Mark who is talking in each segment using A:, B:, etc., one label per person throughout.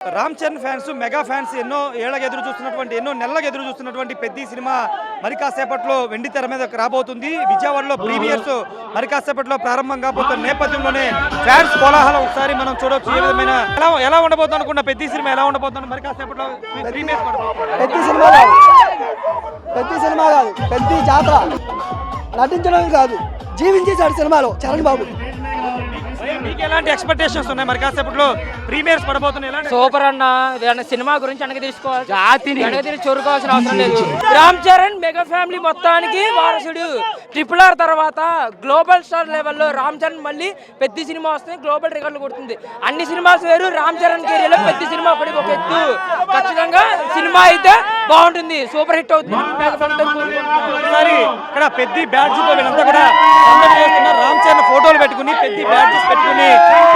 A: Ram Charan fans mega fans ఎన్నో ఏళ్ళకి ఎదురు చూస్తున్నటువంటి ఎన్నో నెలలకు ఎదురు చూస్తున్నటువంటి పెద్ద సినిమా మరి కాసేపట్లో వెండి తెర మీద రాబోతుంది. విజయవాడలో ప్రీమియర్స్ మరి కాసేపట్లో ప్రారంభం కాబోతున్న నేపథ్యంలోనే ఫ్యాన్స్ కోలాహలం ఒకసారి మనం చూడొచ్చు. ఏ విధమైన ఎలా ఉండబోతుంది అనుకున్న పెద్ద సినిమా ఎలా ఉండబోతుంది మరి కాసేపట్లో ప్రీమియర్స్
B: పెద్ద సినిమా కాదు పెద్ద జాతర నటించడం కాదు జీవించేశాడు సినిమాలో చరణ్ బాబు.
A: మీకు ఎలాంటి ఎక్స్పెక్టేషన్స్ ఉన్నాయి మరి కాసేపట్లో ప్రీమియర్స్ పడబోతున్నాయి?
C: సూపర్ అన్న సినిమా గురించి వెనక తీసుకోవాలి, జాతిని వెనక తీసి చూరుకోవాల్సిన అవసరం లేదు. రామ్ చరణ్ మెగా ఫ్యామిలీ మొత్తానికి వారసుడు. RRR తర్వాత గ్లోబల్ స్టార్ లెవెల్లో రామ్ చరణ్ మళ్ళీ పెద్ద సినిమా వస్తుంది, గ్లోబల్ రికార్డులు కొడుతుంది. అన్ని సినిమాస్ వేరు, రామ్ చరణ్ కెరీర్ లో పెద్ద సినిమా ఒకటి ఒక ఎత్తు. ఖచ్చితంగా సినిమా అయితే బాగుంటుంది, సూపర్ హిట్ అవుతుంది.
A: ఇక్కడ పెద్ద బ్యాడ్జ్ తో వీళ్ళంతా కూడా రామ్ చరణ్ ఫోటోలు పెట్టుకుని పెద్ద బ్యాడ్జెస్ పెట్టుకుని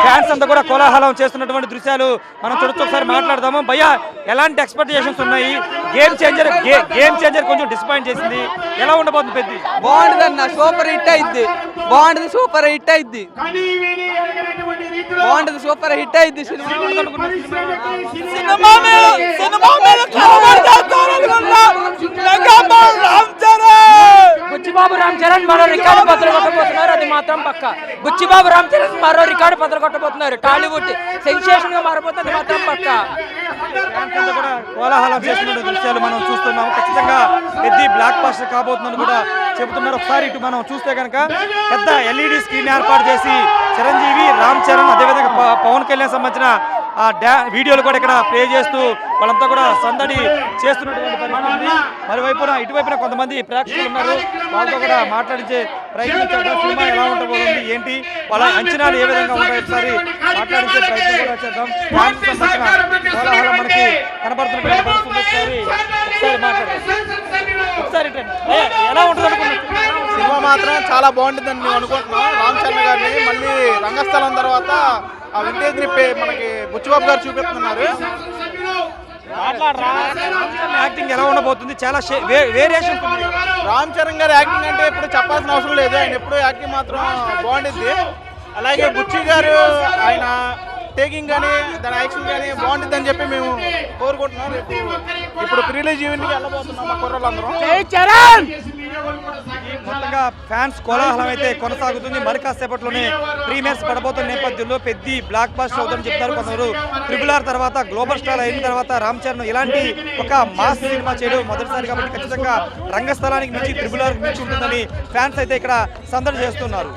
A: ఫ్యాన్స్ అంతా కూడా కోలాహలం చేస్తున్నటువంటి దృశ్యాలు మనం చూడొచ్చు. ఒకసారి మాట్లాడదాము. భయ్యా, ఎలాంటి ఎక్స్పెక్టేషన్స్ ఉన్నాయి? గేమ్ చేంజర్ కొంచెం డిసప్పాయింట్ చేసింది. ఎలా ఉండబోతుంది? పెద్ద
B: బాగుంటుంది అన్న, సూపర్ హిట్ అయింది. బాగుంటుంది, సూపర్ హిట్ అయింది. బాగుంటుంది, సూపర్ హిట్ అయింది.
C: బుచ్చిబాబు రామ్ చరణ్ మరో రికార్డు బదులు కొట్టబోతున్నారు, అది మాత్రం పక్క. బుచ్చిబాబు రామ్ చరణ్ మరో రికార్డు బదులు కొట్టబోతున్నారు. టాలీవుడ్ సెన్సేషన్ గా మారబోతుంది, మాత్రం పక్క.
A: కోలాహలం చేస్తున్న దృశ్యాలు మనం చూస్తున్నాము. ఖచ్చితంగా పెద్ద బ్లాక్ బాస్టర్ కాబోతుందని కూడా చెబుతున్నారు. ఒకసారి ఇటు మనం చూస్తే కనుక పెద్ద LED స్క్రీన్ ఏర్పాటు చేసి చిరంజీవి, రామ్ చరణ్, అదేవిధంగా పవన్ కళ్యాణ్ సంబంధించిన వీడియోలు కూడా ఇక్కడ ప్లే చేస్తూ వాళ్ళంతా కూడా సందడి చేస్తున్నటువంటి పరిస్థితి. మరోవైపున ఇటువైపున కొంతమంది ప్రేక్షకులు ఉన్నారు, వాళ్ళతో కూడా మాట్లాడించే ప్రయత్నం చేద్దాం. సినిమా ఎలా ఉండబోతుంది, ఏంటి, వాళ్ళ అంచనాలు ఏ విధంగా ఉంటాయి, ఒకసారి మాట్లాడించే ప్రయత్నం కూడా చేద్దాం. కోలాహలం మనకి కనబడుతున్నటువంటి పరిస్థితి. ఒకసారి మాట్లాడదాం. ఒకసారి ఎలా ఉంటుంది అనుకుంటున్నాం?
D: సినిమా మాత్రం చాలా బాగుంటుందని మేము అనుకుంటున్నాం. రామ్ చరణ్ గారిని మళ్ళీ రంగస్థలం తర్వాత ఆ వింటేజ్ ని మనకి బుచ్చిబాబు గారు చూపిస్తున్నారు.
A: యాక్టింగ్ ఎలా ఉండబోతుంది? చాలా వేరియేషన్.
D: రామ్ చరణ్ గారి యాక్టింగ్ అంటే ఇప్పుడు చెప్పాల్సిన అవసరం లేదు, ఆయన ఎప్పుడు యాక్టింగ్ మాత్రం బాగుంటుంది. అలాగే బుచ్చి గారు ఆయన టేకింగ్ కానీ దాని యాక్షన్ కానీ బాగుంటుంది అని చెప్పి మేము కోరుకుంటున్నాం. ఇప్పుడు ప్రీలీజ్ ఈవెంట్కి వెళ్ళబోతున్నాం మా కుర్రోళ్ళందరం.
A: మొత్తంగా ఫ్యాన్స్ కోలాహలం అయితే కొనసాగుతుంది. మరి కాసేపట్లోనే ప్రీమియర్స్ పడబోతున్న నేపథ్యంలో పెద్ద బ్లాక్ బాస్టర్ అవుతుందని చెప్తారు కొందరు. RRR తర్వాత గ్లోబల్ స్టార్ అయిన తర్వాత రామ్ చరణ్ ఇలాంటి ఒక మాస్ సినిమా చేయడం మొదటిసారి కాబట్టి ఖచ్చితంగా రంగస్థలానికి మించి RRR మించి ఉంటుందని ఫ్యాన్స్ అయితే ఇక్కడ సందడి చేస్తున్నారు.